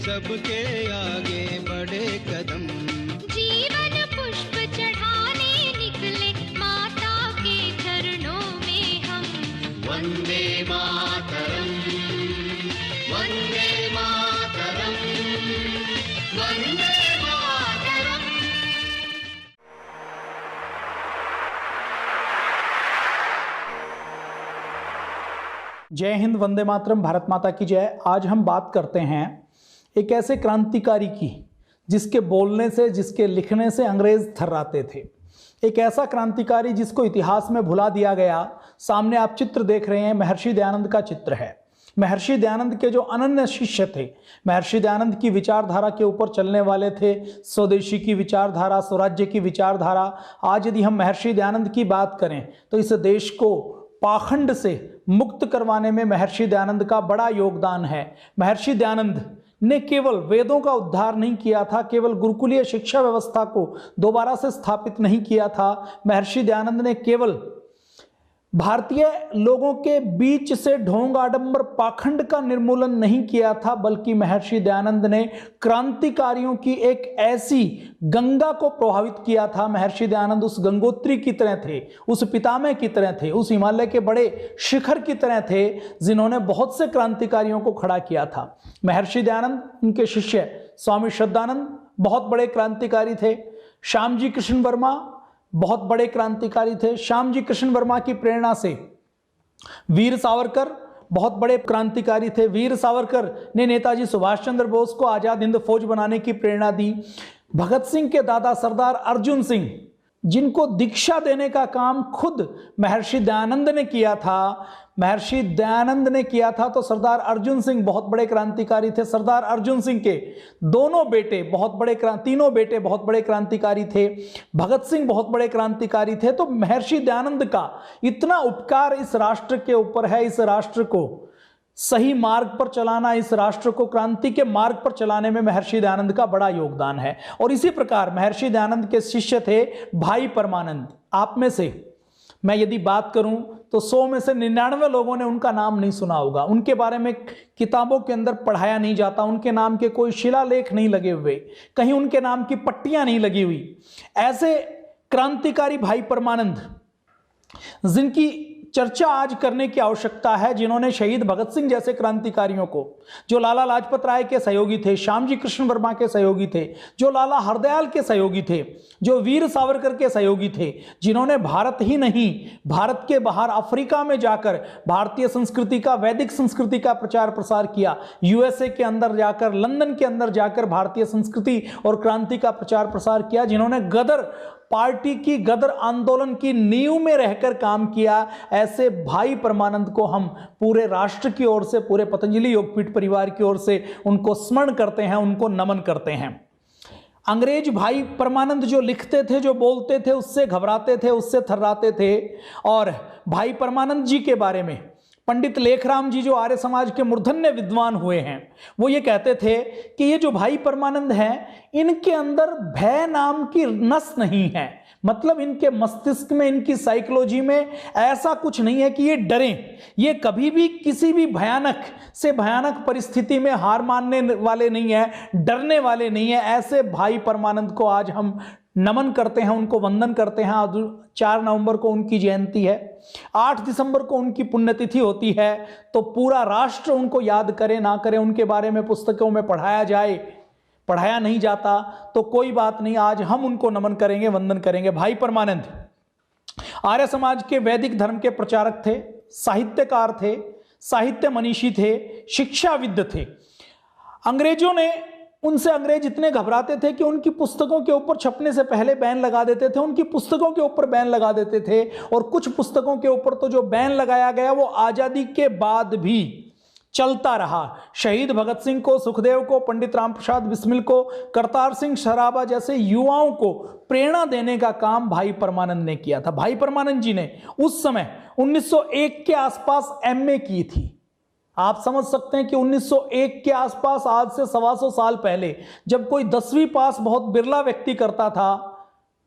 सबके आगे बढ़े कदम। जीवन पुष्प चढ़ाने निकले माता के चरणों में हम। वंदे मातरम, वंदे मातरम, वंदे मातरम। जय हिंद, वंदे मातरम, भारत माता की जय। आज हम बात करते हैं एक ऐसे क्रांतिकारी की जिसके बोलने से, जिसके लिखने से अंग्रेज थर्राते थे। एक ऐसा क्रांतिकारी जिसको इतिहास में भुला दिया गया। सामने आप चित्र देख रहे हैं, महर्षि दयानंद का चित्र है। महर्षि दयानंद के जो अनन्य शिष्य थे, महर्षि दयानंद की विचारधारा के ऊपर चलने वाले थे। स्वदेशी की विचारधारा, स्वराज्य की विचारधारा। आज यदि हम महर्षि दयानंद की बात करें तो इस देश को पाखंड से मुक्त करवाने में महर्षि दयानंद का बड़ा योगदान है। महर्षि दयानंद ने केवल वेदों का उद्धार नहीं किया था, केवल गुरुकुलीय शिक्षा व्यवस्था को दोबारा से स्थापित नहीं किया था। महर्षि दयानंद ने केवल भारतीय लोगों के बीच से ढोंग आडंबर पाखंड का निर्मूलन नहीं किया था, बल्कि महर्षि दयानंद ने क्रांतिकारियों की एक ऐसी गंगा को प्रभावित किया था। महर्षि दयानंद उस गंगोत्री की तरह थे, उस पितामह की तरह थे, उस हिमालय के बड़े शिखर की तरह थे जिन्होंने बहुत से क्रांतिकारियों को खड़ा किया था। महर्षि दयानंद, उनके शिष्य स्वामी श्रद्धानंद बहुत बड़े क्रांतिकारी थे। श्यामजी कृष्ण वर्मा बहुत बड़े क्रांतिकारी थे। श्यामजी कृष्ण वर्मा की प्रेरणा से वीर सावरकर बहुत बड़े क्रांतिकारी थे। वीर सावरकर ने नेताजी सुभाष चंद्र बोस को आजाद हिंद फौज बनाने की प्रेरणा दी। भगत सिंह के दादा सरदार अर्जुन सिंह, जिनको दीक्षा देने का काम खुद महर्षि दयानंद ने किया था, महर्षि दयानंद ने किया था, तो सरदार अर्जुन सिंह बहुत बड़े क्रांतिकारी थे। सरदार अर्जुन सिंह के दोनों बेटे बहुत बड़े, तीनों बेटे बहुत बड़े क्रांतिकारी थे। भगत सिंह बहुत बड़े क्रांतिकारी थे। तो महर्षि दयानंद का इतना उपकार इस राष्ट्र के ऊपर है। इस राष्ट्र को सही मार्ग पर चलाना, इस राष्ट्र को क्रांति के मार्ग पर चलाने में महर्षि दयानंद का बड़ा योगदान है। और इसी प्रकार महर्षि दयानंद के शिष्य थे भाई परमानंद। आप में से मैं यदि बात करूं तो 100 में से 99 लोगों ने उनका नाम नहीं सुना होगा। उनके बारे में किताबों के अंदर पढ़ाया नहीं जाता, उनके नाम के कोई शिलालेख नहीं लगे हुए, कहीं उनके नाम की पट्टियां नहीं लगी हुई। ऐसे क्रांतिकारी भाई परमानंद जिनकी चर्चा आज करने की आवश्यकता है, जिन्होंने शहीद भगत सिंह जैसे क्रांतिकारियों को, जो लाला लाजपत राय के सहयोगी थे, श्यामजी कृष्ण वर्मा के सहयोगी थे, जो लाला हरदयाल के सहयोगी थे, जो वीर सावरकर के सहयोगी थे, जिन्होंने भारत ही नहीं भारत के बाहर अफ्रीका में जाकर भारतीय संस्कृति का, वैदिक संस्कृति का प्रचार प्रसार किया, यूएसए के अंदर जाकर, लंदन के अंदर जाकर भारतीय संस्कृति और क्रांति का प्रचार प्रसार किया, जिन्होंने गदर पार्टी की, गदर आंदोलन की नींव में रहकर काम किया। ऐसे भाई परमानंद को हम पूरे राष्ट्र की ओर से, पूरे पतंजलि योगपीठ परिवार की ओर से उनको स्मरण करते हैं, उनको नमन करते हैं। अंग्रेज भाई परमानंद जो लिखते थे, जो बोलते थे, उससे घबराते थे, उससे थर्राते थे। और भाई परमानंद जी के बारे में पंडित लेखराम जी, जो आर्य समाज के मूर्धन्य विद्वान हुए हैं, वो ये कहते थे कि ये जो भाई परमानंद हैं, इनके अंदर भय नाम की नस नहीं है। मतलब इनके मस्तिष्क में, इनकी साइकोलॉजी में ऐसा कुछ नहीं है कि ये डरें। ये कभी भी किसी भी भयानक से भयानक परिस्थिति में हार मानने वाले नहीं है, डरने वाले नहीं है। ऐसे भाई परमानंद को आज हम नमन करते हैं, उनको वंदन करते हैं। आज 4 नवंबर को उनकी जयंती है, 8 दिसंबर को उनकी पुण्यतिथि होती है। तो पूरा राष्ट्र उनको याद करे ना करे, उनके बारे में पुस्तकों में पढ़ाया जाए, पढ़ाया नहीं जाता तो कोई बात नहीं, आज हम उनको नमन करेंगे, वंदन करेंगे। भाई परमानंद आर्य समाज के वैदिक धर्म के प्रचारक थे, साहित्यकार थे, साहित्य मनीषी थे, शिक्षाविद थे। अंग्रेजों ने उनसे, अंग्रेज इतने घबराते थे कि उनकी पुस्तकों के ऊपर छपने से पहले बैन लगा देते थे, उनकी पुस्तकों के ऊपर बैन लगा देते थे। और कुछ पुस्तकों के ऊपर तो जो बैन लगाया गया वो आजादी के बाद भी चलता रहा। शहीद भगत सिंह को, सुखदेव को, पंडित राम प्रसाद बिस्मिल को, करतार सिंह सराबा जैसे युवाओं को प्रेरणा देने का काम भाई परमानंद ने किया था। भाई परमानंद जी ने उस समय 1901 के आसपास एमए की थी। आप समझ सकते हैं कि 1901 के आसपास, आज से 125 साल पहले, जब कोई 10वीं पास बहुत बिरला व्यक्ति करता था,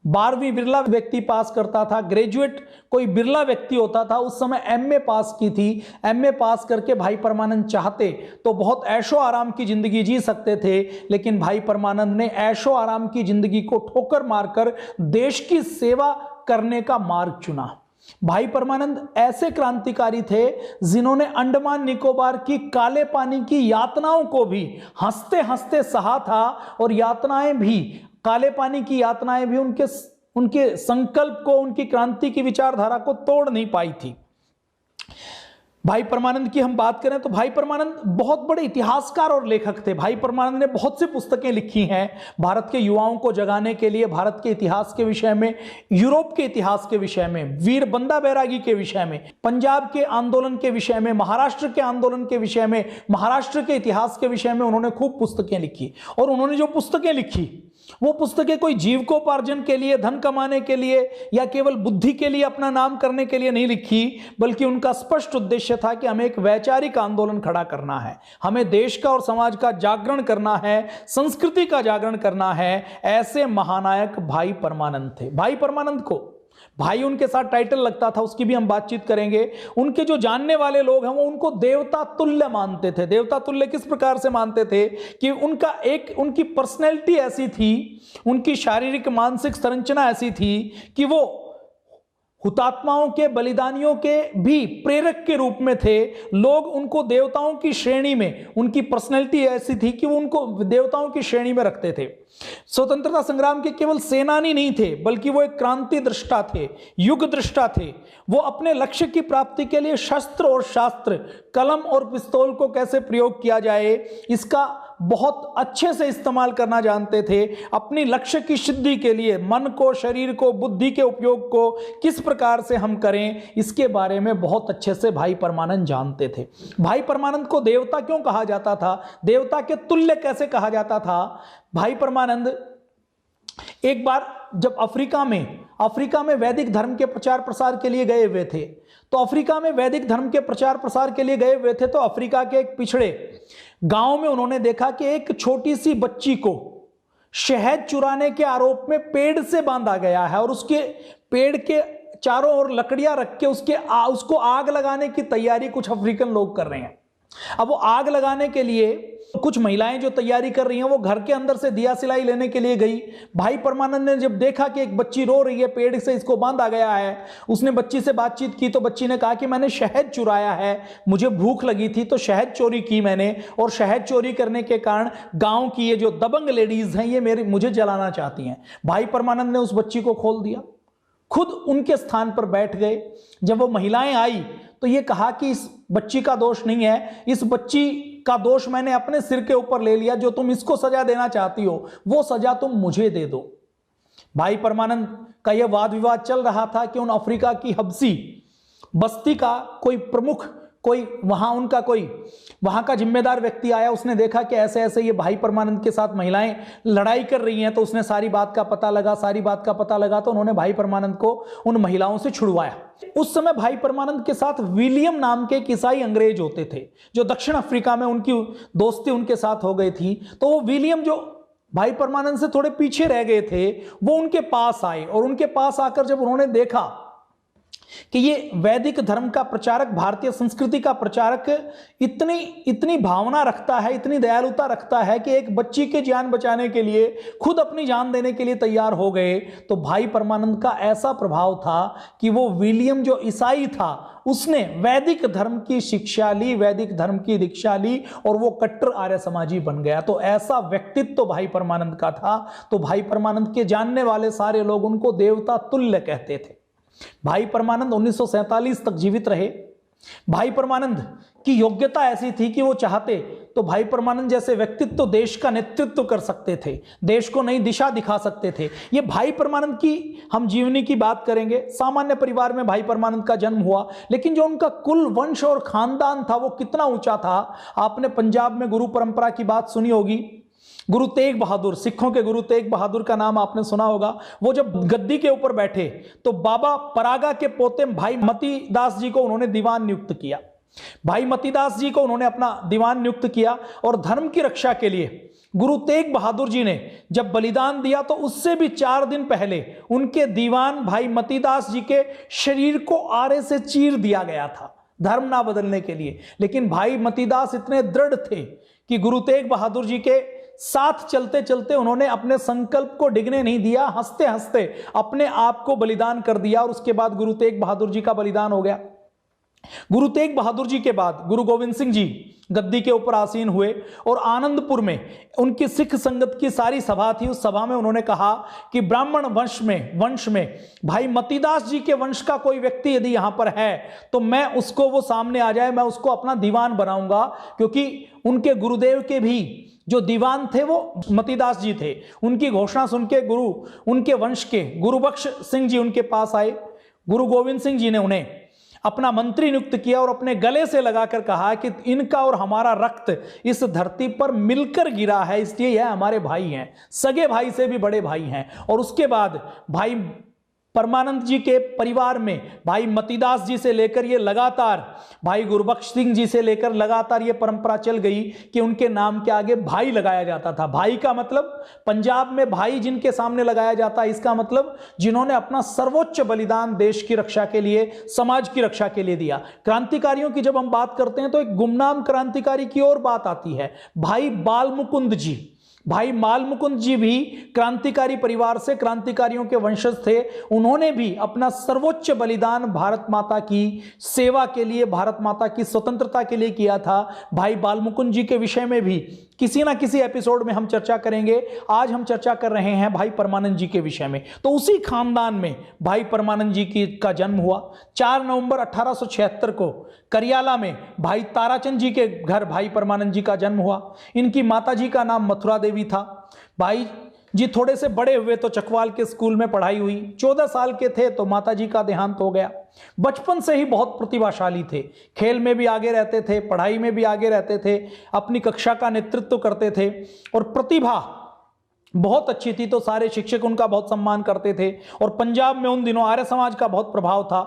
12वीं बिरला व्यक्ति पास करता था, ग्रेजुएट कोई बिरला व्यक्ति होता था। उस समय एमए पास की थी। एमए पास करके भाई परमानंद चाहते तो बहुत ऐशो आराम की जिंदगी जी सकते थे, लेकिन भाई परमानंद ने ऐशो आराम की जिंदगी को ठोकर मारकर देश की सेवा करने का मार्ग चुना। भाई परमानंद ऐसे क्रांतिकारी थे जिन्होंने अंडमान निकोबार की काले पानी की यातनाओं को भी हंसते हंसते सहा था, और यातनाएं भी, काले पानी की यातनाएं भी उनके संकल्प को, उनकी क्रांति की विचारधारा को तोड़ नहीं पाई थी। भाई परमानंद की हम बात करें तो भाई परमानंद बहुत बड़े इतिहासकार और लेखक थे। भाई परमानंद ने बहुत सी पुस्तकें लिखी हैं भारत के युवाओं को जगाने के लिए, भारत के इतिहास के विषय में, यूरोप के इतिहास के विषय में, वीर बंदा बैरागी के विषय में, पंजाब के आंदोलन के विषय में, महाराष्ट्र के आंदोलन के विषय में, महाराष्ट्र के इतिहास के विषय में उन्होंने खूब पुस्तकें लिखी। और उन्होंने जो पुस्तकें लिखी वो पुस्तकें कोई जीविकोपार्जन के लिए, धन कमाने के लिए या केवल बुद्धि के लिए, अपना नाम करने के लिए नहीं लिखी, बल्कि उनका स्पष्ट उद्देश्य था कि हमें एक वैचारिक आंदोलन खड़ा करना है, हमें देश का और समाज का जागरण करना है, संस्कृति का जागरण करना है। ऐसे महानायक भाई परमानंद थे। भाई परमानंद को भाई उनके साथ टाइटल लगता था, उसकी भी हम बातचीत करेंगे। उनके जो जानने वाले लोग हैं वो उनको देवता तुल्य मानते थे। देवता तुल्य किस प्रकार से मानते थे कि उनकी पर्सनैलिटी ऐसी थी, उनकी शारीरिक मानसिक संरचना ऐसी थी कि वो हुतात्माओं के, बलिदानियों के भी प्रेरक के रूप में थे। लोग उनको देवताओं की श्रेणी में, उनकी पर्सनैलिटी ऐसी थी कि वो उनको देवताओं की श्रेणी में रखते थे। स्वतंत्रता संग्राम के केवल सेनानी नहीं थे, बल्कि वो एक क्रांति दृष्टा थे, युग दृष्टा थे। वो अपने लक्ष्य की प्राप्ति के लिए शस्त्र और शास्त्र, कलम और पिस्तौल को कैसे प्रयोग किया जाए, इसका बहुत अच्छे से इस्तेमाल करना जानते थे। अपनी लक्ष्य की सिद्धि के लिए मन को, शरीर को, बुद्धि के उपयोग को किस प्रकार से हम करें, इसके बारे में बहुत अच्छे से भाई परमानंद जानते थे। भाई परमानंद को देवता क्यों कहा जाता था, देवता के तुल्य कैसे कहा जाता था? भाई परमानंद एक बार जब अफ्रीका में वैदिक धर्म के प्रचार प्रसार के लिए गए हुए थे, तो अफ्रीका में वैदिक धर्म के प्रचार प्रसार के लिए गए हुए थे, तो अफ्रीका के एक पिछड़े गांव में उन्होंने देखा कि एक छोटी सी बच्ची को शहद चुराने के आरोप में पेड़ से बांधा गया है, और उसके पेड़ के चारों ओर लकड़ियां रख के उसको आग लगाने की तैयारी कुछ अफ्रीकन लोग कर रहे हैं। अब वो आग लगाने के लिए कुछ महिलाएं जो तैयारी कर रही हैं, वो घर के अंदर से दिया सिलाई लेने के लिए गई। भाई परमानंद ने जब देखा कि एक बच्ची रो रही है, पेड़ से इसको बांधा गया है, उसने बच्ची से बातचीत की, तो बच्ची ने कहा कि मैंने शहद चुराया है, मुझे भूख लगी थी तो शहद चोरी की मैंने, और शहद चोरी करने के कारण गांव की ये जो दबंग लेडीज हैं ये मुझे जलाना चाहती हैं। भाई परमानंद ने उस बच्ची को खोल दिया, खुद उनके स्थान पर बैठ गए। जब वो महिलाएं आई तो ये कहा कि इस बच्ची का दोष नहीं है, इस बच्ची का दोष मैंने अपने सिर के ऊपर ले लिया, जो तुम इसको सजा देना चाहती हो वो सजा तुम मुझे दे दो। भाई परमानंद का यह वाद विवाद चल रहा था कि उन अफ्रीका की हबसी बस्ती का कोई प्रमुख, वहां का जिम्मेदार व्यक्ति आया। उसने देखा कि ऐसे ऐसे ये भाई परमानंद के साथ महिलाएं लड़ाई कर रही हैं, तो उसने सारी बात का पता लगा तो उन्होंने भाई परमानंद को उन महिलाओं से छुड़वाया। उस समय भाई परमानंद के साथ विलियम नाम के एक ईसाई अंग्रेज होते थे, जो दक्षिण अफ्रीका में उनकी दोस्ती उनके साथ हो गई थी। तो वो विलियम जो भाई परमानंद से थोड़े पीछे रह गए थे, वो उनके पास आए, और उनके पास आकर जब उन्होंने देखा कि ये वैदिक धर्म का प्रचारक, भारतीय संस्कृति का प्रचारक इतनी भावना रखता है, इतनी दयालुता रखता है कि एक बच्ची के जान बचाने के लिए खुद अपनी जान देने के लिए तैयार हो गए, तो भाई परमानंद का ऐसा प्रभाव था कि वो विलियम जो ईसाई था उसने वैदिक धर्म की शिक्षा ली, वैदिक धर्म की दीक्षा ली, और वो कट्टर आर्य समाजी बन गया। तो ऐसा व्यक्तित्व तो भाई परमानंद का था। तो भाई परमानंद के जानने वाले सारे लोग उनको देवता तुल्य कहते थे। भाई परमानंद 1947 तक जीवित रहे। भाई परमानंद की योग्यता ऐसी थी कि वो चाहते तो भाई परमानंद जैसे व्यक्तित्व तो देश का नेतृत्व कर सकते थे, देश को नई दिशा दिखा सकते थे। ये भाई परमानंद की हम जीवनी की बात करेंगे। सामान्य परिवार में भाई परमानंद का जन्म हुआ, लेकिन जो उनका कुल, वंश और खानदान था वो कितना ऊंचा था। आपने पंजाब में गुरु परंपरा की बात सुनी होगी। गुरु तेग बहादुर, सिखों के गुरु तेग बहादुर का नाम आपने सुना होगा। वो जब गद्दी के ऊपर बैठे तो बाबा परागा के पोते भाई मती दास जी को उन्होंने दीवान नियुक्त किया। भाई मती दास जी को उन्होंने अपना दीवान नियुक्त किया, और धर्म की रक्षा के लिए गुरु तेग बहादुर जी ने जब बलिदान दिया तो उससे भी 4 दिन पहले उनके दीवान भाई मतीदास जी के शरीर को आरे से चीर दिया गया था धर्म ना बदलने के लिए। लेकिन भाई मतीदास इतने दृढ़ थे कि गुरु तेग बहादुर जी के साथ चलते चलते उन्होंने अपने संकल्प को डिगने नहीं दिया, हंसते हंसते अपने आप को बलिदान कर दिया और उसके बाद गुरु तेग बहादुर जी का बलिदान हो गया। गुरु तेग बहादुर जी के बाद गुरु गोविंद सिंह जी गद्दी के ऊपर आसीन हुए और आनंदपुर में उनकी सिख संगत की सारी सभा थी। उस सभा में उन्होंने कहा कि ब्राह्मण वंश में भाई मतीदास जी के वंश का कोई व्यक्ति यदि यहां पर है तो मैं उसको, वो सामने आ जाए, मैं उसको अपना दीवान बनाऊंगा, क्योंकि उनके गुरुदेव के भी जो दीवान थे वो मतीदास जी थे। उनकी घोषणा सुन के गुरु, उनके वंश के गुरुबख्श सिंह जी उनके पास आए। गुरु गोविंद सिंह जी ने उन्हें अपना मंत्री नियुक्त किया और अपने गले से लगाकर कहा कि इनका और हमारा रक्त इस धरती पर मिलकर गिरा है, इसलिए यह हमारे भाई हैं, सगे भाई से भी बड़े भाई हैं। और उसके बाद भाई परमानंद जी के परिवार में भाई मतीदास जी से लेकर ये लगातार भाई गुरुबख्श सिंह जी से लेकर लगातार ये परंपरा चल गई कि उनके नाम के आगे भाई लगाया जाता था। भाई का मतलब पंजाब में भाई जिनके सामने लगाया जाता है, इसका मतलब जिन्होंने अपना सर्वोच्च बलिदान देश की रक्षा के लिए, समाज की रक्षा के लिए दिया। क्रांतिकारियों की जब हम बात करते हैं तो एक गुमनाम क्रांतिकारी की और बात आती है, भाई बाल मुकुंद जी। भाई माल मुकुंद जी भी क्रांतिकारी परिवार से, क्रांतिकारियों के वंशज थे। उन्होंने भी अपना सर्वोच्च बलिदान भारत माता की सेवा के लिए, भारत माता की स्वतंत्रता के लिए किया था। भाई बाल मुकुंद जी के विषय में भी किसी ना किसी एपिसोड में हम चर्चा करेंगे। आज हम चर्चा कर रहे हैं भाई परमानंद जी के विषय में। तो उसी खानदान में भाई परमानंद जी का जन्म हुआ। 4 नवंबर 1876 को करियाला में भाई ताराचंद जी के घर भाई परमानंद जी का जन्म हुआ। इनकी माता जी का नाम मथुरा देवी था। भाई जी थोड़े से बड़े हुए तो चकवाल के स्कूल में पढ़ाई हुई। 14 साल के थे तो माता जी का देहांत हो गया। बचपन से ही बहुत प्रतिभाशाली थे, खेल में भी आगे रहते थे, पढ़ाई में भी आगे रहते थे, अपनी कक्षा का नेतृत्व करते थे और प्रतिभा बहुत अच्छी थी तो सारे शिक्षक उनका बहुत सम्मान करते थे। और पंजाब में उन दिनों आर्य समाज का बहुत प्रभाव था।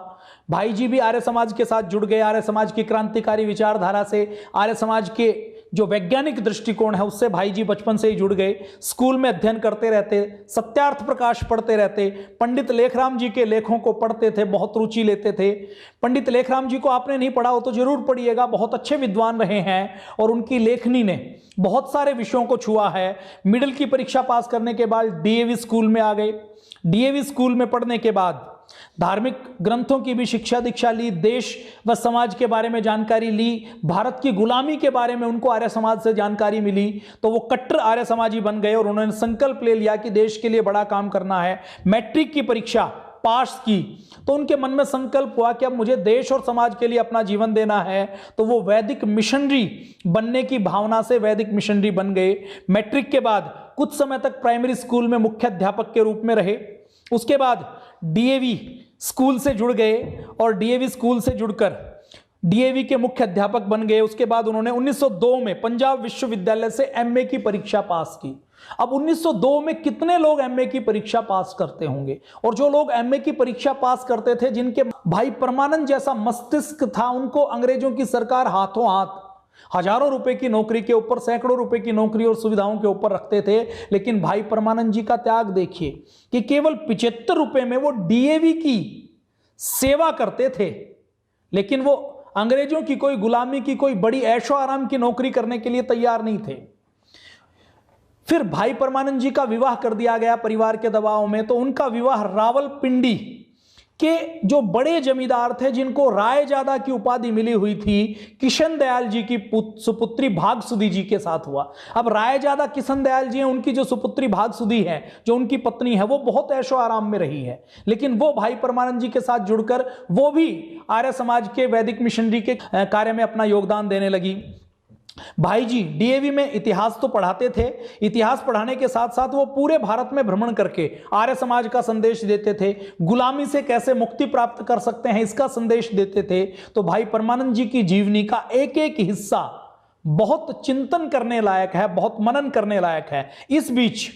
भाई जी भी आर्य समाज के साथ जुड़ गए। आर्य समाज की क्रांतिकारी विचारधारा से, आर्य समाज के जो वैज्ञानिक दृष्टिकोण है उससे भाई जी बचपन से ही जुड़ गए। स्कूल में अध्ययन करते रहते, सत्यार्थ प्रकाश पढ़ते रहते, पंडित लेखराम जी के लेखों को पढ़ते थे, बहुत रुचि लेते थे। पंडित लेखराम जी को आपने नहीं पढ़ा हो तो जरूर पढ़िएगा, बहुत अच्छे विद्वान रहे हैं और उनकी लेखनी ने बहुत सारे विषयों को छुआ है। मिडिल की परीक्षा पास करने के बाद डीएवी स्कूल में आ गए। डीएवी स्कूल में पढ़ने के बाद धार्मिक ग्रंथों की भी शिक्षा दीक्षा ली, देश व समाज के बारे में जानकारी ली, भारत की गुलामी के बारे में उनको आर्य समाज से जानकारी मिली तो वो कट्टर आर्य समाजी बन गए और उन्होंने संकल्प ले लिया कि देश के लिए बड़ा काम करना है। मैट्रिक की परीक्षा पास की तो उनके मन में संकल्प हुआ कि अब मुझे देश और समाज के लिए अपना जीवन देना है, तो वो वैदिक मिशनरी बनने की भावना से वैदिक मिशनरी बन गए। मैट्रिक के बाद कुछ समय तक प्राइमरी स्कूल में मुख्य अध्यापक के रूप में रहे। उसके बाद डीएवी स्कूल से जुड़ गए और डीएवी स्कूल से जुड़कर डीएवी के मुख्य अध्यापक बन गए। उसके बाद उन्होंने 1902 में पंजाब विश्वविद्यालय से एमए की परीक्षा पास की। अब 1902 में कितने लोग एमए की परीक्षा पास करते होंगे, और जो लोग एमए की परीक्षा पास करते थे, जिनके भाई परमानंद जैसा मस्तिष्क था, उनको अंग्रेजों की सरकार हाथों हाथ हजारों रुपए की नौकरी के ऊपर, सैकड़ों रुपए की नौकरी और सुविधाओं के ऊपर रखते थे। लेकिन भाई परमानंद जी का त्याग देखिए कि केवल 75 रुपए में वो डीएवी की सेवा करते थे, लेकिन वो अंग्रेजों की कोई गुलामी की, कोई बड़ी ऐशो आराम की नौकरी करने के लिए तैयार नहीं थे। फिर भाई परमानंद जी का विवाह कर दिया गया परिवार के दबाव में, तो उनका विवाह रावलपिंडी के जो बड़े जमींदार थे, जिनको रायजादा की उपाधि मिली हुई थी, किशन दयाल जी की सुपुत्री भागसुदी जी के साथ हुआ। अब रायजादा किशन दयाल जी हैं, उनकी जो सुपुत्री भागसुदी है, जो उनकी पत्नी है, वो बहुत ऐशो आराम में रही है, लेकिन वो भाई परमानंद जी के साथ जुड़कर वो भी आर्य समाज के वैदिक मिशनरी के कार्य में अपना योगदान देने लगी। भाई जी डीएवी में इतिहास तो पढ़ाते थे, इतिहास पढ़ाने के साथ साथ वो पूरे भारत में भ्रमण करके आर्य समाज का संदेश देते थे, गुलामी से कैसे मुक्ति प्राप्त कर सकते हैं इसका संदेश देते थे। तो भाई परमानंद जी की जीवनी का एक एक हिस्सा बहुत चिंतन करने लायक है, बहुत मनन करने लायक है। इस बीच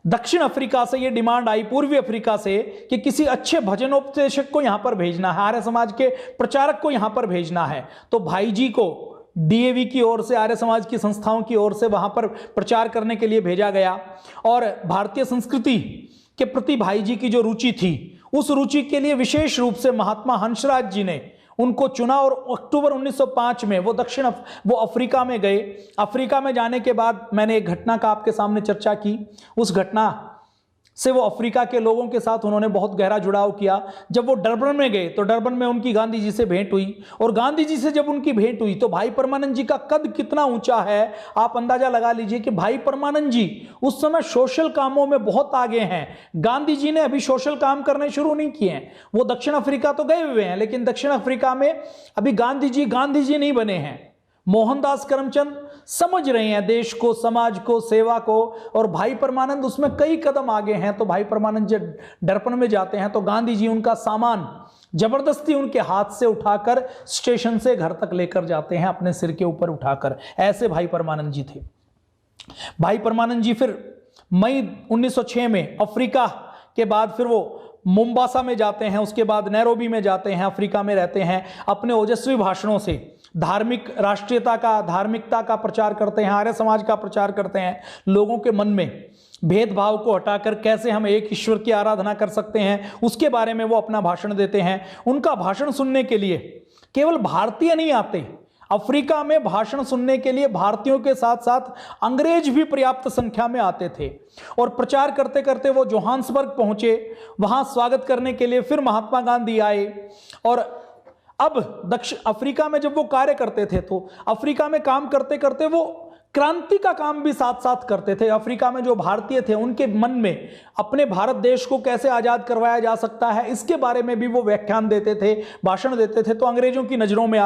दक्षिण अफ्रीका से यह डिमांड आई, पूर्वी अफ्रीका से, कि किसी अच्छे भजनोपदेशक को यहां पर भेजना है, आर्य समाज के प्रचारक को यहां पर भेजना है। तो भाई जी को डीएवी की ओर से, आर्य समाज की संस्थाओं की ओर से वहां पर प्रचार करने के लिए भेजा गया। और भारतीय संस्कृति के प्रति भाई जी की जो रुचि थी, उस रुचि के लिए विशेष रूप से महात्मा हंसराज जी ने उनको चुना और अक्टूबर 1905 में वो अफ्रीका में गए। अफ्रीका में जाने के बाद मैंने एक घटना का आपके सामने चर्चा की। उस घटना से वो अफ्रीका के लोगों के साथ उन्होंने बहुत गहरा जुड़ाव किया। जब वो डरबन में गए तो डरबन में उनकी गांधी जी से भेंट हुई, और गांधी जी से जब उनकी भेंट हुई तो भाई परमानंद जी का कद कितना ऊंचा है आप अंदाजा लगा लीजिए कि भाई परमानंद जी उस समय सोशल कामों में बहुत आगे हैं। गांधी जी ने अभी सोशल काम करने शुरू नहीं किए हैं, वो दक्षिण अफ्रीका तो गए हुए हैं, लेकिन दक्षिण अफ्रीका में अभी गांधी जी नहीं बने हैं। मोहनदास करमचंद समझ रहे हैं देश को, समाज को, सेवा को, और भाई परमानंद उसमें कई कदम आगे हैं। तो भाई परमानंद जब डरपन में जाते हैं तो गांधी जी उनका सामान जबरदस्ती उनके हाथ से उठाकर स्टेशन से घर तक लेकर जाते हैं, अपने सिर के ऊपर उठाकर। ऐसे भाई परमानंद जी थे। भाई परमानंद जी फिर मई 1906 में अफ्रीका के बाद फिर वो मोम्बासा में जाते हैं, उसके बाद नैरोबी में जाते हैं, अफ्रीका में रहते हैं। अपने ओजस्वी भाषणों से धार्मिकता का प्रचार करते हैं, आर्य समाज का प्रचार करते हैं। लोगों के मन में भेदभाव को हटाकर कैसे हम एक ईश्वर की आराधना कर सकते हैं, उसके बारे में वो अपना भाषण देते हैं। उनका भाषण सुनने के लिए केवल भारतीय नहीं आते, अफ्रीका में भाषण सुनने के लिए भारतीयों के साथ साथ अंग्रेज भी पर्याप्त संख्या में आते थे। और प्रचार करते करते वो जोहान्सबर्ग पहुंचे, वहां स्वागत करने के लिए फिर महात्मा गांधी आए। और अब दक्षिण अफ्रीका में जब वो कार्य करते थे तो अफ्रीका में काम करते करते वो क्रांति का काम भी साथ साथ करते थे। अफ्रीका में जो भारतीय थे उनके मन में अपने भारत देश को कैसे आजाद करवाया जा सकता है, इसके बारे में भी वो व्याख्यान देते थे, भाषण देते थे। तो अंग्रेजों की नजरों में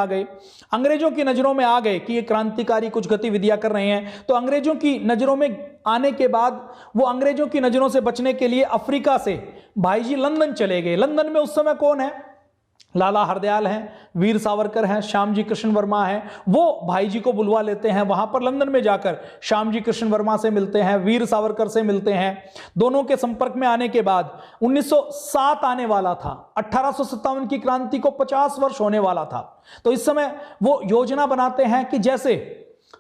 आ गए कि ये क्रांतिकारी कुछ गतिविधियां कर रहे हैं। तो अंग्रेजों की नजरों में आने के बाद वो अंग्रेजों की नजरों से बचने के लिए अफ्रीका से भाई जी लंदन चले गए। लंदन में उस समय कौन है? लाला हरदयाल हैं, वीर सावरकर हैं, श्यामजी कृष्ण वर्मा हैं। वो भाई जी को बुलवा लेते हैं, वहां पर लंदन में जाकर श्यामजी कृष्ण वर्मा से मिलते हैं, वीर सावरकर से मिलते हैं। दोनों के संपर्क में आने के बाद 1907 आने वाला था, 1857 की क्रांति को 50 वर्ष होने वाला था। तो इस समय वो योजना बनाते हैं कि जैसे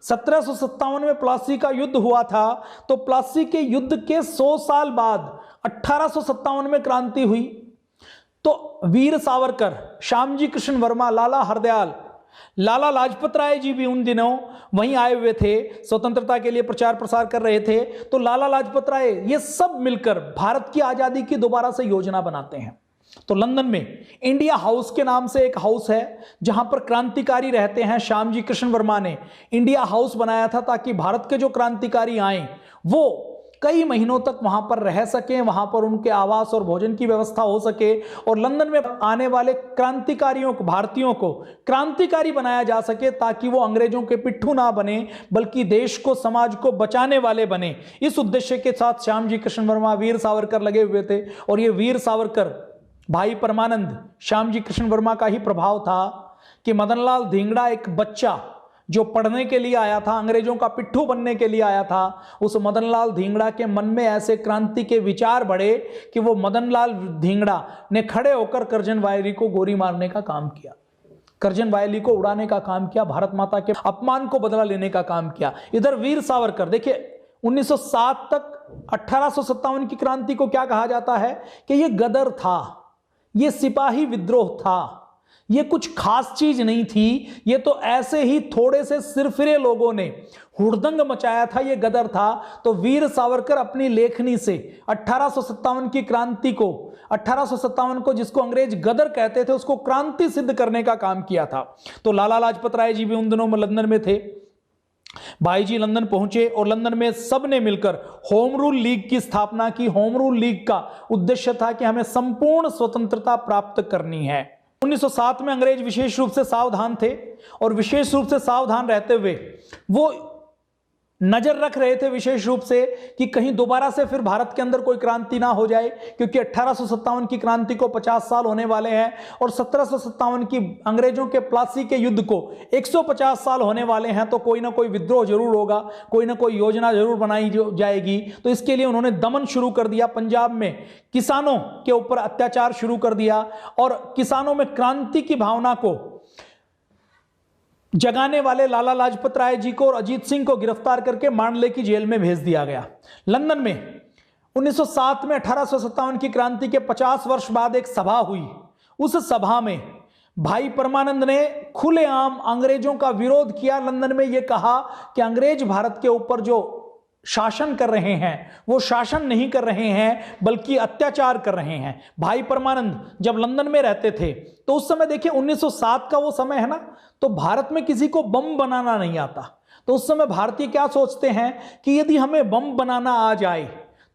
1757 में प्लासी का युद्ध हुआ था, तो प्लासी के युद्ध के 100 साल बाद 1857 में क्रांति हुई। तो वीर सावरकर, श्यामजी कृष्ण वर्मा, लाला हरदयाल, लाला लाजपत राय जी भी उन दिनों वहीं आए हुए थे, स्वतंत्रता के लिए प्रचार प्रसार कर रहे थे। तो लाला लाजपत राय ये सब मिलकर भारत की आजादी की दोबारा से योजना बनाते हैं। तो लंदन में इंडिया हाउस के नाम से एक हाउस है जहां पर क्रांतिकारी रहते हैं। श्यामजी कृष्ण वर्मा ने इंडिया हाउस बनाया था ताकि भारत के जो क्रांतिकारी आए वो कई महीनों तक वहां पर रह सकें, वहां पर उनके आवास और भोजन की व्यवस्था हो सके, और लंदन में आने वाले क्रांतिकारियों को, भारतीयों को क्रांतिकारी बनाया जा सके ताकि वो अंग्रेजों के पिट्ठू ना बने बल्कि देश को, समाज को बचाने वाले बने। इस उद्देश्य के साथ श्यामजी कृष्ण वर्मा, वीर सावरकर लगे हुए थे। और ये वीर सावरकर, भाई परमानंद, श्यामजी कृष्ण वर्मा का ही प्रभाव था कि मदनलाल धिंगड़ा एक बच्चा जो पढ़ने के लिए आया था, अंग्रेजों का पिट्ठू बनने के लिए आया था, उस मदनलाल धिंगड़ा के मन में ऐसे क्रांति के विचार बढ़े कि वो मदनलाल धिंगड़ा ने खड़े होकर करजन वायली को गोली मारने का काम किया, करजन वायली को उड़ाने का काम किया, भारत माता के अपमान को बदला लेने का काम किया। इधर वीर सावरकर, देखिए 1907 तक 1857 की क्रांति को क्या कहा जाता है कि ये गदर था, ये सिपाही विद्रोह था, ये कुछ खास चीज नहीं थी, ये तो ऐसे ही थोड़े से सिरफिरे लोगों ने हुड़दंग मचाया था, ये गदर था। तो वीर सावरकर अपनी लेखनी से 1857 की क्रांति को, 1857 को जिसको अंग्रेज गदर कहते थे, उसको क्रांति सिद्ध करने का काम किया था। तो लाला लाजपत राय जी भी उन दिनों में लंदन में थे। भाई जी लंदन पहुंचे और लंदन में सबने मिलकर होम रूल लीग की स्थापना की। होम रूल लीग का उद्देश्य था कि हमें संपूर्ण स्वतंत्रता प्राप्त करनी है। 1907 में अंग्रेज विशेष रूप से सावधान थे और विशेष रूप से सावधान रहते हुए वो नजर रख रहे थे विशेष रूप से कि कहीं दोबारा से फिर भारत के अंदर कोई क्रांति ना हो जाए, क्योंकि 1857 की क्रांति को 50 साल होने वाले हैं और 1757 की अंग्रेजों के प्लासी के युद्ध को 150 साल होने वाले हैं। तो कोई ना कोई विद्रोह जरूर होगा, कोई ना कोई योजना जरूर बनाई जाएगी। तो इसके लिए उन्होंने दमन शुरू कर दिया, पंजाब में किसानों के ऊपर अत्याचार शुरू कर दिया और किसानों में क्रांति की भावना को जगाने वाले लाला लाजपत राय जी को और अजीत सिंह को गिरफ्तार करके मांडले की जेल में भेज दिया गया। लंदन में 1907 में 1857 की क्रांति के 50 वर्ष बाद एक सभा हुई। उस सभा में भाई परमानंद ने खुलेआम अंग्रेजों का विरोध किया। लंदन में यह कहा कि अंग्रेज भारत के ऊपर जो शासन कर रहे हैं वो शासन नहीं कर रहे हैं बल्कि अत्याचार कर रहे हैं। भाई परमानंद जब लंदन में रहते थे तो उस समय देखिए 1907 का वो समय है ना, तो भारत में किसी को बम बनाना नहीं आता। तो उस समय भारतीय क्या सोचते हैं कि यदि हमें बम बनाना आ जाए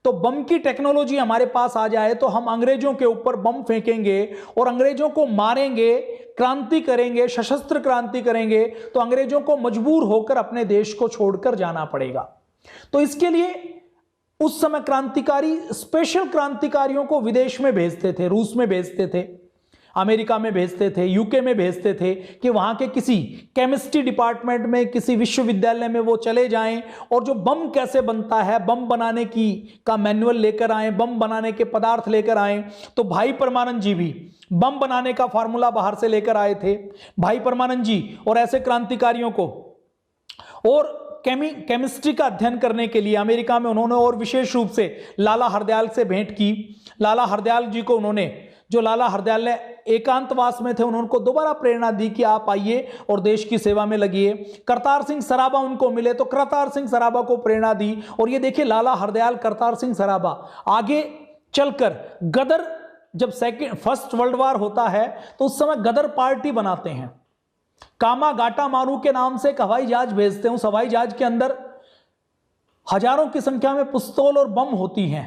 तो बम की टेक्नोलॉजी हमारे पास आ जाए तो हम अंग्रेजों के ऊपर बम फेंकेंगे और अंग्रेजों को मारेंगे, क्रांति करेंगे, सशस्त्र क्रांति करेंगे, तो अंग्रेजों को मजबूर होकर अपने देश को छोड़कर जाना पड़ेगा। तो इसके लिए उस समय क्रांतिकारी स्पेशल क्रांतिकारियों को विदेश में भेजते थे, रूस में भेजते थे, अमेरिका में भेजते थे, यूके में भेजते थे कि वहां के किसी केमिस्ट्री डिपार्टमेंट में, किसी विश्वविद्यालय में वो चले जाएं और जो बम कैसे बनता है, बम बनाने की का मैनुअल लेकर आए, बम बनाने के पदार्थ लेकर आए। तो भाई परमानंद जी भी बम बनाने का फार्मूला बाहर से लेकर आए थे। भाई परमानंद जी और ऐसे क्रांतिकारियों को और केमिस्ट्री का अध्ययन करने के लिए अमेरिका में उन्होंने और विशेष रूप से लाला हरदयाल से भेंट की। लाला हरदयाल जी को उन्होंने, जो लाला हरदयाल ने एकांतवास में थे, उनको दोबारा प्रेरणा दी कि आप आइए और देश की सेवा में लगिए। करतार सिंह सराबा उनको मिले तो करतार सिंह सराबा को प्रेरणा दी। और ये देखिए लाला हरदयाल, करतार सिंह सराबा आगे चलकर गदर, जब फर्स्ट वर्ल्ड वॉर होता है तो उस समय गदर पार्टी बनाते हैं। कामागाटा मारू के नाम से एक हवाई जहाज भेजते हैं। उस हवाई जहाज के अंदर हजारों की संख्या में पिस्तौल और बम होती हैं।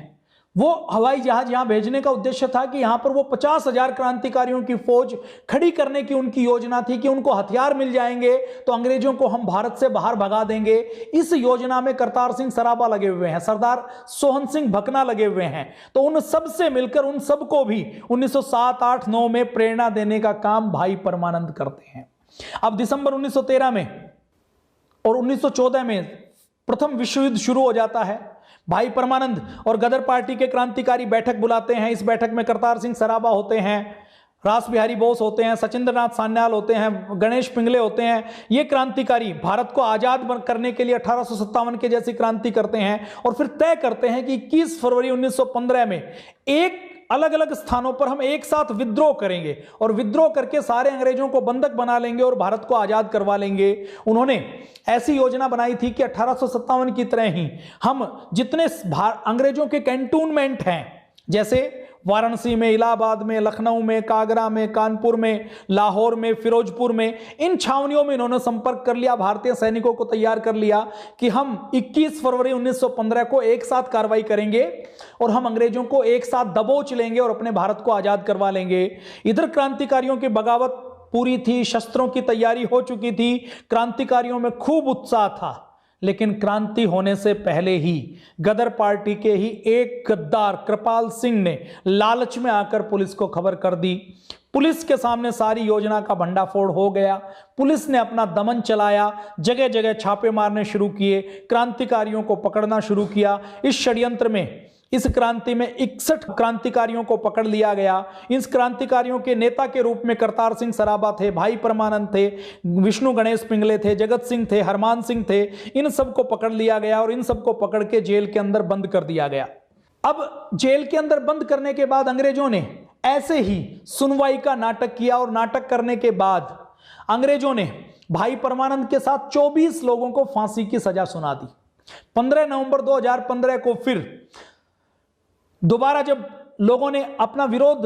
वो हवाई जहाज यहां भेजने का उद्देश्य था कि यहां पर वो 50,000 क्रांतिकारियों की फौज खड़ी करने की उनकी योजना थी कि उनको हथियार मिल जाएंगे तो अंग्रेजों को हम भारत से बाहर भगा देंगे। इस योजना में करतार सिंह सराबा लगे हुए हैं, सरदार सोहन सिंह भकना लगे हुए हैं। तो उन सब से मिलकर उन सबको भी 1907, 8, 9 में प्रेरणा देने का काम भाई परमानंद करते हैं। अब दिसंबर 1913 में और 1914 में प्रथम विश्व युद्ध शुरू हो जाता है। भाई परमानंद और गदर पार्टी के क्रांतिकारी बैठक बुलाते हैं। इस बैठक में करतार सिंह सराबा होते हैं, रास बिहारी बोस होते हैं, सचिंद्रनाथ सान्याल होते हैं, गणेश पिंगले होते हैं। ये क्रांतिकारी भारत को आजाद करने के लिए 1857 के जैसी क्रांति करते हैं और फिर तय करते हैं कि 21 फरवरी 1915 में एक अलग अलग स्थानों पर हम एक साथ विद्रोह करेंगे और विद्रोह करके सारे अंग्रेजों को बंधक बना लेंगे और भारत को आजाद करवा लेंगे। उन्होंने ऐसी योजना बनाई थी कि 1857 की तरह ही हम जितने अंग्रेजों के कैंटोनमेंट हैं, जैसे वाराणसी में, इलाहाबाद में, लखनऊ में, कागरा में, कानपुर में, लाहौर में, फिरोजपुर में, इन छावनियों में इन्होंने संपर्क कर लिया, भारतीय सैनिकों को तैयार कर लिया कि हम 21 फरवरी 1915 को एक साथ कार्रवाई करेंगे और हम अंग्रेजों को एक साथ दबोच लेंगे और अपने भारत को आजाद करवा लेंगे। इधर क्रांतिकारियों की बगावत पूरी थी, शस्त्रों की तैयारी हो चुकी थी, क्रांतिकारियों में खूब उत्साह था। लेकिन क्रांति होने से पहले ही गदर पार्टी के ही एक गद्दार कृपाल सिंह ने लालच में आकर पुलिस को खबर कर दी। पुलिस के सामने सारी योजना का भंडाफोड़ हो गया। पुलिस ने अपना दमन चलाया, जगह जगह छापे मारने शुरू किए, क्रांतिकारियों को पकड़ना शुरू किया। इस षड्यंत्र में, इस क्रांति में 61 क्रांतिकारियों को पकड़ लिया गया। इस क्रांतिकारियों के नेता के रूप में करतार सिंह सराबा थे, भाई परमानंद थे, विष्णु गणेश पिंगले थे, जगत सिंह थे, हरमान सिंह थे। इन सबको पकड़ लिया गया और इन सबको पकड़ के जेल के अंदर बंद कर दिया गया। अब जेल के अंदर बंद करने के बाद अंग्रेजों ने ऐसे ही सुनवाई का नाटक किया और नाटक करने के बाद अंग्रेजों ने भाई परमानंद के साथ 24 लोगों को फांसी की सजा सुना दी। 15 नवंबर 2015 को फिर दोबारा जब लोगों ने अपना विरोध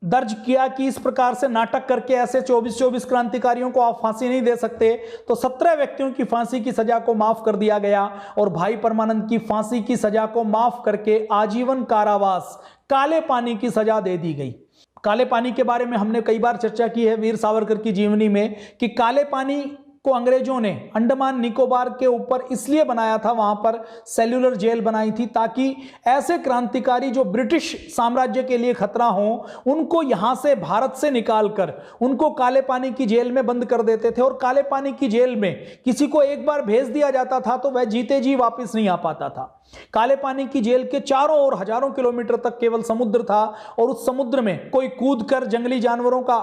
दर्ज किया कि इस प्रकार से नाटक करके ऐसे 24 क्रांतिकारियों को आप फांसी नहीं दे सकते, तो 17 व्यक्तियों की फांसी की सजा को माफ कर दिया गया और भाई परमानंद की फांसी की सजा को माफ करके आजीवन कारावास, काले पानी की सजा दे दी गई। काले पानी के बारे में हमने कई बार चर्चा की है वीर सावरकर की जीवनी में कि काले पानी को अंग्रेजों ने अंडमान निकोबार के ऊपर इसलिए बनाया था, वहां पर सेल्युलर जेल बनाई थी ताकि ऐसे क्रांतिकारी जो ब्रिटिश साम्राज्य के लिए खतरा हो, उनको यहां से, भारत से निकालकर उनको काले पानी की जेल में बंद कर देते थे। और काले पानी की जेल में किसी को एक बार भेज दिया जाता था तो वह जीते जी वापस नहीं आ पाता था। काले पानी की जेल के चारों ओर हजारों किलोमीटर तक केवल समुद्र था और उस समुद्र में कोई कूदकर जंगली जानवरों का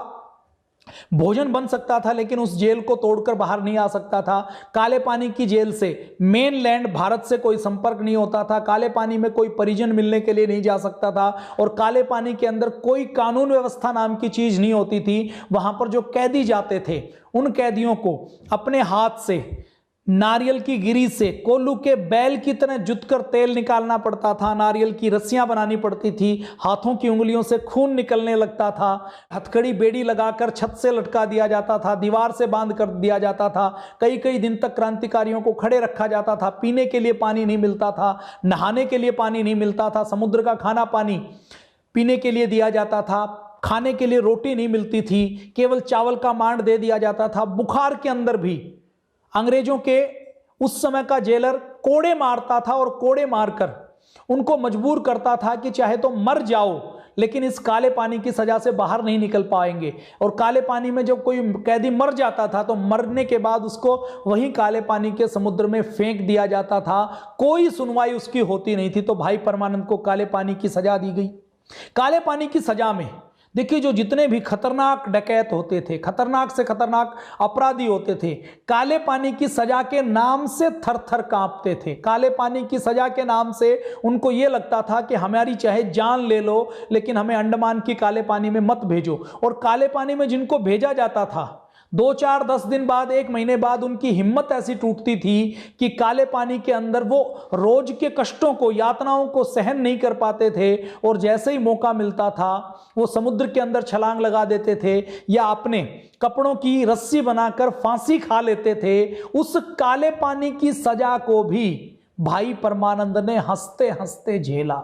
भोजन बन सकता था लेकिन उस जेल को तोड़कर बाहर नहीं आ सकता था। काले पानी की जेल से मेनलैंड भारत से कोई संपर्क नहीं होता था। काले पानी में कोई परिजन मिलने के लिए नहीं जा सकता था और काले पानी के अंदर कोई कानून व्यवस्था नाम की चीज नहीं होती थी। वहां पर जो कैदी जाते थे उन कैदियों को अपने हाथ से नारियल की गिरी से कोल्लू के बैल की तरह जुतकर तेल निकालना पड़ता था, नारियल की रस्सियां बनानी पड़ती थी, हाथों की उंगलियों से खून निकलने लगता था, हथकड़ी बेड़ी लगाकर छत से लटका दिया जाता था, दीवार से बांध कर दिया जाता था, कई कई दिन तक क्रांतिकारियों को खड़े रखा जाता था, पीने के लिए पानी नहीं मिलता था, नहाने के लिए पानी नहीं मिलता था, समुद्र का खाना पानी पीने के लिए दिया जाता था, खाने के लिए रोटी नहीं मिलती थी, केवल चावल का मांड दे दिया जाता था। बुखार के अंदर भी अंग्रेजों के उस समय का जेलर कोड़े मारता था और कोड़े मारकर उनको मजबूर करता था कि चाहे तो मर जाओ लेकिन इस काले पानी की सजा से बाहर नहीं निकल पाएंगे। और काले पानी में जब कोई कैदी मर जाता था तो मरने के बाद उसको वहीं काले पानी के समुद्र में फेंक दिया जाता था, कोई सुनवाई उसकी होती नहीं थी। तो भाई परमानंद को काले पानी की सजा दी गई। काले पानी की सजा में देखिए जो जितने भी खतरनाक डकैत होते थे, खतरनाक से खतरनाक अपराधी होते थे, काले पानी की सजा के नाम से थर थर कांपते थे। काले पानी की सजा के नाम से उनको यह लगता था कि हमारी चाहे जान ले लो लेकिन हमें अंडमान की काले पानी में मत भेजो। और काले पानी में जिनको भेजा जाता था 2, 4, 10 दिन बाद, 1 महीने बाद उनकी हिम्मत ऐसी टूटती थी कि काले पानी के अंदर वो रोज के कष्टों को, यातनाओं को सहन नहीं कर पाते थे और जैसे ही मौका मिलता था वो समुद्र के अंदर छलांग लगा देते थे या अपने कपड़ों की रस्सी बनाकर फांसी खा लेते थे। उस काले पानी की सजा को भी भाई परमानंद ने हंसते हंसते झेला।